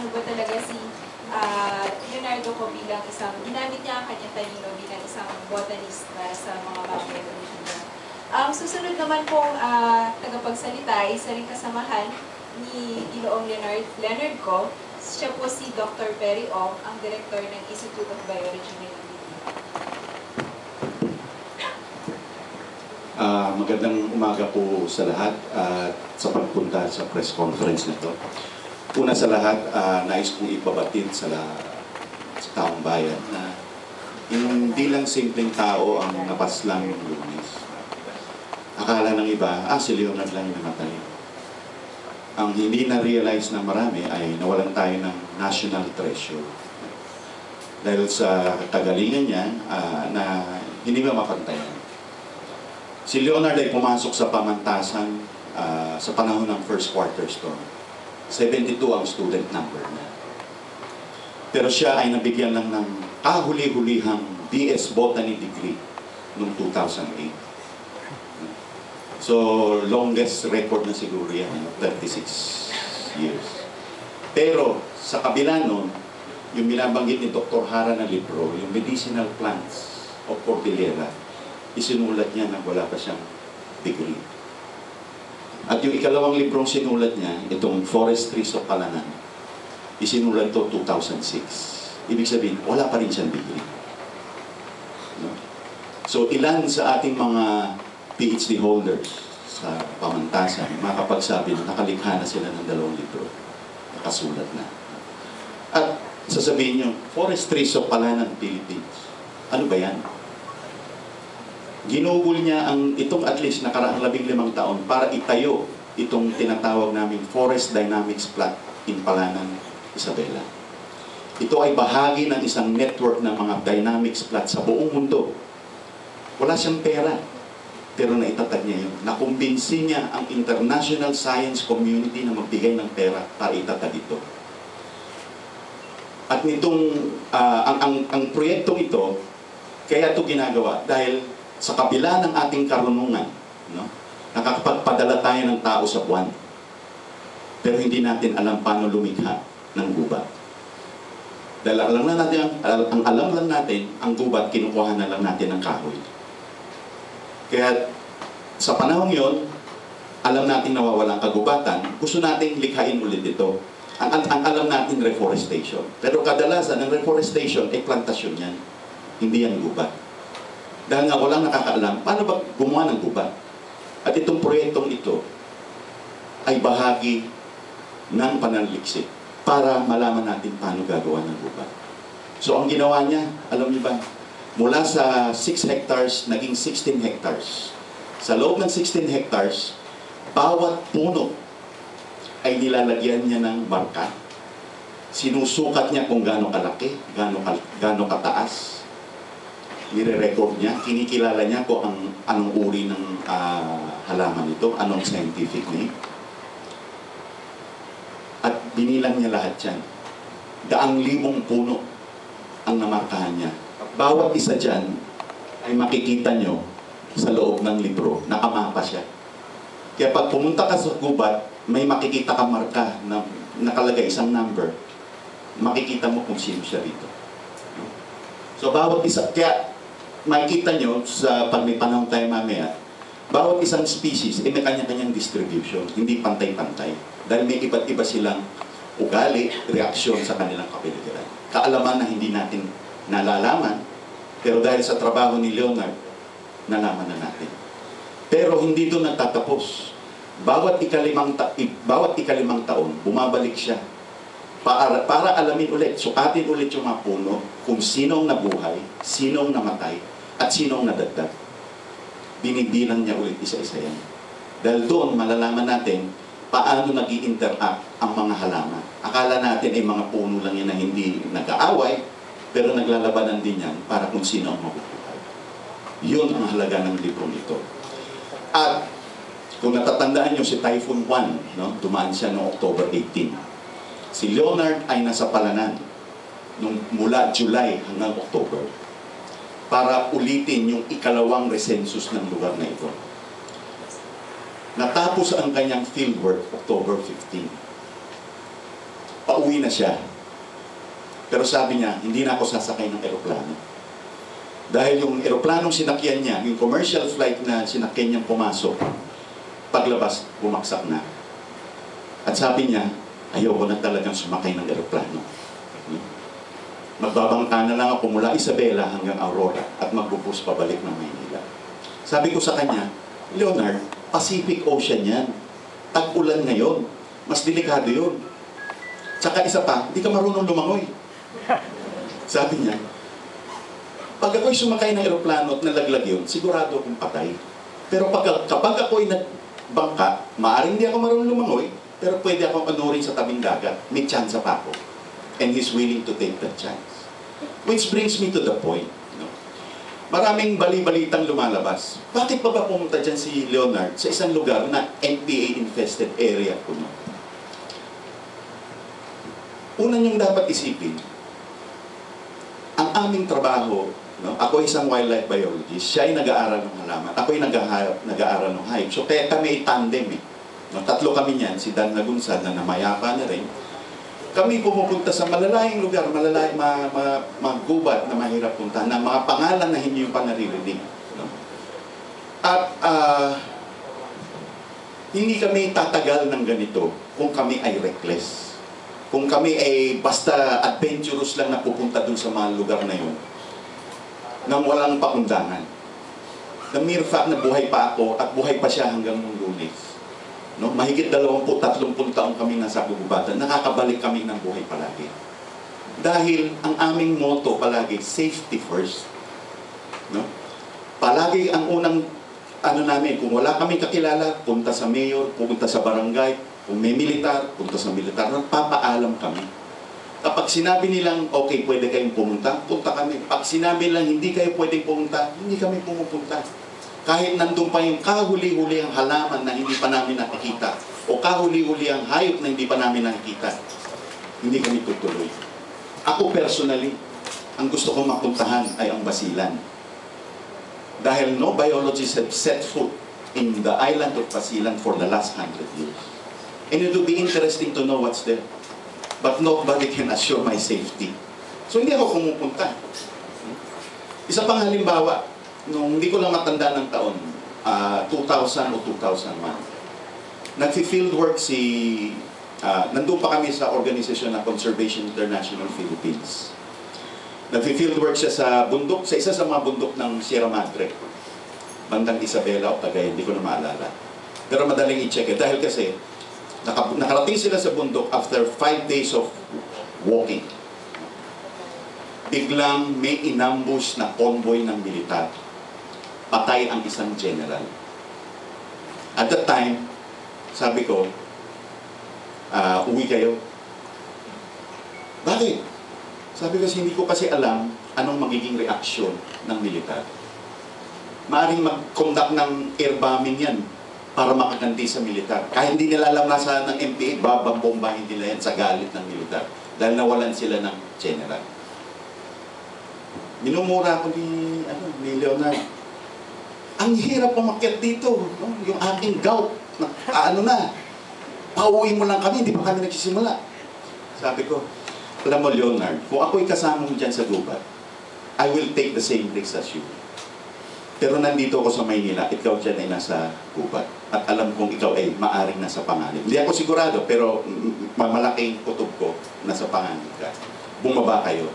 paano ba talaga si Leonardo ko bilang ginamit niya ang kanyang talino bilang isang botanist para sa mga bagay niya. Ang susunod naman pong tagapagsalita, isa rin kasamahan ni Ginoong Leonard ko. Siya po si Dr. Perry Ong, ang Director ng Institute of Biology ng UP. Magandang umaga po sa lahat at sa pagpunta sa press conference nito. Una sa lahat, nais kong ipabatid sa taong bayan na hindi lang simpleng tao ang napaslang ng Lunes. Akala ng iba, si Leonard lang yung namatay. Ang hindi na-realize na marami ay nawalan tayo ng national treasure. Dahil sa kagalingan niya na hindi ba mapantayan. Si Leonard ay pumasok sa pamantasan sa panahon ng first quarter storm. 72 ang student number niya. Pero siya ay nabigyan lang ng kahuli-hulihang BS Botany degree noong 2008. So, longest record na siguro yan, 36 years. Pero, sa kabila nun, yung binabanggit ni Dr. Hara na libro, yung Medicinal Plants of Cordillera, isinulat niya na wala pa siyang degree. At yung ikalawang librong sinulat niya, itong Forestries of Palanan, isinulat to 2006. Ibig sabihin, wala pa rin siyang degree. No? So, ilan sa ating mga PhD holders sa pamantasan, makapagsabi na nakalikha na sila ng 2 libro. Nakasulat na. At sasabihin nyo, Forestries of Palanan, Philippines. Ano ba yan? Ginugol niya itong at least nakaraang 15 taon para itayo itong tinatawag naming Forest Dynamics Plot in Palanan, Isabela. Ito ay bahagi ng isang network ng mga dynamics plot sa buong mundo. Wala siyang pera. Pero naitatag niya yun. Nakumbinsi niya ang international science community na magbigay ng pera para itatag ito. At nitong, ang proyektong ito, kaya ito ginagawa dahil sa kabila ng ating karunungan, no, nakakapagpadala tayo ng tao sa buwan. Pero hindi natin alam paano lumikha ng gubat. Dahil ang alam lang natin, ang gubat, kinukuha na lang natin ng kahoy. Kaya sa panahong yon, alam natin nawawalang kagubatan, gusto nating likhain ulit ito. Ang alam natin reforestation. Pero kadalasan, ang reforestation ay plantasyon yan. Hindi yan gubat. Dahil nga walang nakakaalam, paano ba gumawa ng gubat? At itong proyektong ito ay bahagi ng pananaliksik para malaman natin paano gagawa ng gubat. So ang ginawa niya, alam niyo ba, mula sa 6 hectares, naging 16 hectares. Sa loob ng 16 hectares, bawat puno ay nilalagyan niya ng marka. Sinusukat niya kung gaano kalaki, gaano kataas. Nire-record niya, kinikilala niya kung anong uri ng halaman ito, anong scientific name. At binilang niya lahat yan. 100,000 puno ang namarkahan niya. Bawat isa dyan ay makikita nyo sa loob ng libro, nakamapa siya. Kaya pag pumunta ka sa gubat, may makikita ka marka na nakalagay isang number. Makikita mo kung sino siya dito. So bawat isa, kaya makikita nyo sa pag may panahon tayo mamaya, bawat isang species ay may kanya-kanyang distribution, hindi pantay-pantay. Dahil may iba't iba silang ugali, reaksyon sa kanilang kapaligiran. Kaalaman na hindi natin nalalaman, pero dahil sa trabaho ni Leonard, nalaman na natin. Pero hindi ito nagtatapos. Bawat ikalimang taon, bumabalik siya para alamin ulit, sukatin ulit yung mga puno kung sinong nabuhay, sinong namatay, at sinong nadagdag. Binibilang niya ulit isa-isa yan. Dahil doon, malalaman natin paano nag-i-interact ang mga halaman. Akala natin ay mga puno lang yan na hindi nag-aaway, pero naglalabanan din yan para kung sino ang mabubuhay. Yun ang halaga ng librong ito. At kung natatandaan nyo si Typhoon 1, no? Dumaan siya noong October 18. Si Leonard ay nasa Palanan mula July hanggang October para ulitin yung ikalawang resensus ng lugar na ito. Natapos ang kanyang fieldwork October 15. pauwi na siya. Pero sabi niya, hindi na ako sasakay ng eroplano. Dahil yung eroplanong sinakyan niya, yung commercial flight na sinakyan niyang pumasok, paglabas, bumaksak na. At sabi niya, ayoko na talagang sumakay ng eroplano. Magbabangka na lang ako mula Isabela hanggang Aurora at magbubus pabalik ng Maynila. Sabi ko sa kanya, Leonard, Pacific Ocean yan. Tag-ulan ngayon. Mas delikado yun. Tsaka isa pa, di ka marunong lumangoy. Sabi niya, pag ako'y sumakay ng eroplano at nalaglag yun, sigurado akong patay. Pero kapag ako'y nagbangka, maaaring di ako marunong lumangoy, pero pwede akong anurin sa tabing dagat. May chance pa ako. And he's willing to take that chance. Which brings me to the point. No? Maraming bali-balitang lumalabas. Bakit pa ba pumunta dyan si Leonard sa isang lugar na NPA-infested area po? No? Una niyong dapat isipin, ang aming trabaho, no? Ako isang wildlife biologist, siya ay nag-aaral ng halaman, ako ay nag-aaral ng hayop. So kaya kami ay tandem eh. No? Tatlo kami niyan, si Dan Lagunsad na namayapa na rin. Kami pumupunta sa malalayang lugar, magubat na mahirap puntahan, na mga pangalan na hindi yung pa naririnig. No? At hindi kami tatagal ng ganito kung kami ay reckless. Kung kami ay basta adventurous lang na pupunta dun sa mga lugar na yun, nang walang pakundangan. The mere fact na buhay pa ako at buhay pa siya hanggang nung Lunes. No? Mahigit 20-30 taong kami nasa gugubatan, nakakabalik kami ng buhay palagi. Dahil ang aming motto palagi, safety first. No? Palagi ang unang namin, kung wala kami kakilala, punta sa mayor, pupunta sa barangay, kung may militar, punta sa militar, nagpapaalam kami. Kapag sinabi nilang, okay, pwede kayong pumunta, punta kami. Pag sinabi nilang, hindi kayo pwedeng pumunta, hindi kami pumupunta. Kahit nandun pa yung kahuli-huli ang halaman na hindi pa namin nakikita, o kahuli-huli ang hayop na hindi pa namin nakikita, hindi kami tutuloy. Ako personally, ang gusto kong mapuntahan ay ang Basilan. Dahil no biologists have set foot in the island of Basilan for the last 100 years. And it will be interesting to know what's there. But nobody can assure my safety. So hindi ako pumupunta. Isa pang halimbawa, nung hindi ko lang matanda ng taon, 2000 o 2001, nag-field work nandun pa kami sa organisasyon na Conservation International Philippines. Nag-field work siya sa bundok, sa isa sa mga bundok ng Sierra Madre. Bandang Isabela o Tagay, hindi ko na maalala. Pero madaling i-check eh, dahil kasi nakarating sila sa bundok after 5 days of walking. Biglang may inambush na convoy ng militar. Patay ang isang general. At that time, sabi ko, uwi kayo. Bakit? Sabi ko, hindi ko kasi alam anong magiging reaksyon ng militar. Maaring mag-conduct ng air bombing yan para makaganti sa militar. Kahit hindi nila alam nasa ng MPA, babambombahin nila yan sa galit ng militar. Dahil nawalan sila ng general. Minumura ko ni Leonard. Ang hirap umakyat dito. No? Yung aking gout. Pauwi mo lang kami, hindi pa kami nagsisimula. Sabi ko, alam mo Leonard, kung ako'y kasama mo dyan sa gubat, I will take the same risk as you. Pero nandito ako sa Maynila, ikaw dyan ay nasa gubat. At alam kong ikaw ay maaring nasa panganib. Hindi ako sigurado, pero mamalaking kutob ko, nasa panganib ka. Bumaba kayo.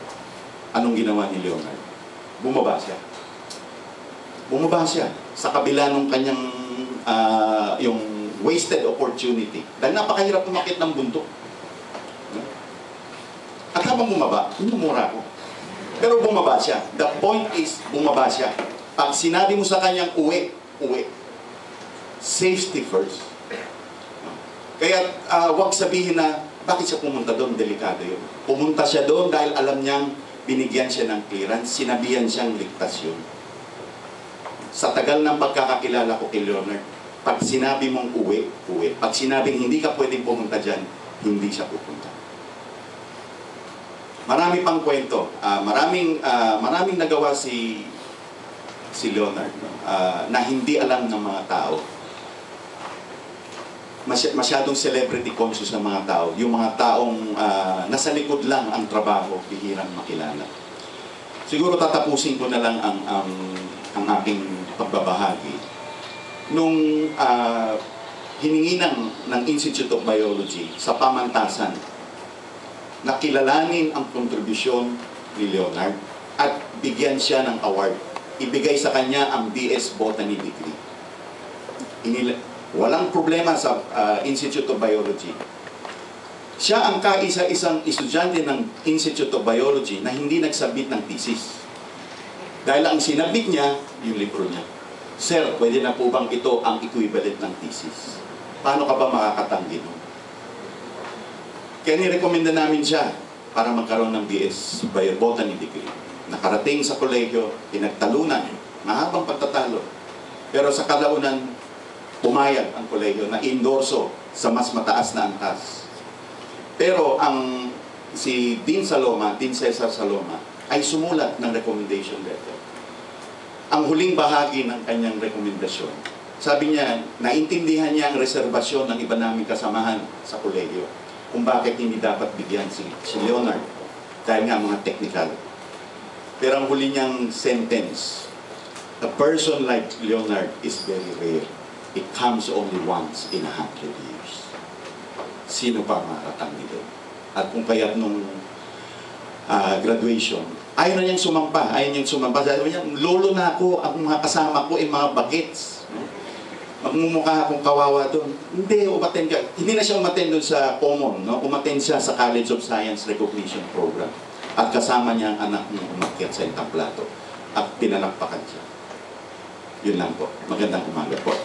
Anong ginawa ni Leonard? Bumaba siya. Bumaba siya sa kabila ng kanyang yung wasted opportunity. Dahil napakahirap umakit ng bundok. At habang bumaba, minumura ko. Pero bumaba siya. The point is, bumaba siya. Pag sinabi mo sa kanyang uwi, uwi. Safety first. Kaya wag sabihin na, bakit siya pumunta doon? Delikado yun. Pumunta siya doon dahil alam niyang binigyan siya ng clearance, sinabihan siyang ligtas yun. Sa tagal ng pagkakakilala ko kay Leonard, pag sinabi mong uwi, uwi. Pag sinabing hindi ka pwedeng pumunta dyan, hindi siya pupunta. Marami pang kwento. Maraming nagawa si Leonard, no? Na hindi alam ng mga tao. masyadong celebrity conscious ng mga tao. Yung mga taong nasa likod lang ang trabaho, bihirang makilala. Siguro tatapusin ko na lang ang aking pagbabahagi. Nung hiningi ng Institute of Biology sa pamantasan, nakilalanin ang kontribusyon ni Leonard at bigyan siya ng award. Ibigay sa kanya ang BS Botany degree. Walang problema sa Institute of Biology. Siya ang kaisa-isang estudyante ng Institute of Biology na hindi nagsabit ng thesis. Dahil ang sinabit niya, yung libro niya. Sir, pwede na po bang ito ang equivalent ng thesis? Paano ka ba makakatanggi nun? Kaya nirekomenda namin siya para magkaroon ng BS Botany degree. Nakarating sa kolegyo, pinagtalunan, mahabang pagtatalo. Pero sa kalaunan, pumayag ang kolegyo na endorso sa mas mataas na antas. Pero si Dean Cesar Saloma, ay sumulat ng recommendation letter. Ang huling bahagi ng kanyang rekomendasyon, sabi niya, naintindihan niya ang reserbasyon ng iba naming kasamahan sa kolegyo kung bakit hindi dapat bigyan si Leonard dahil nga mga technical. Pero ang huli niyang sentence, a person like Leonard is very rare. It comes only once in 100 years. Sino pa makakatanggi doon? At kung kaya't nung graduation, ayaw na niyang sumampa. Sabi niya, lolo na ako, ang mga kasama ko ay mga bagets. Magmumukha akong kawawa doon. Hindi, umattend ka. Hindi na siya umattend doon sa common. No? Umattend siya sa College of Science Recognition Program. At kasama niya ang anak niya umakyat sa entablado. At pinalakpakan siya. Yun lang po. Magandang umaga po.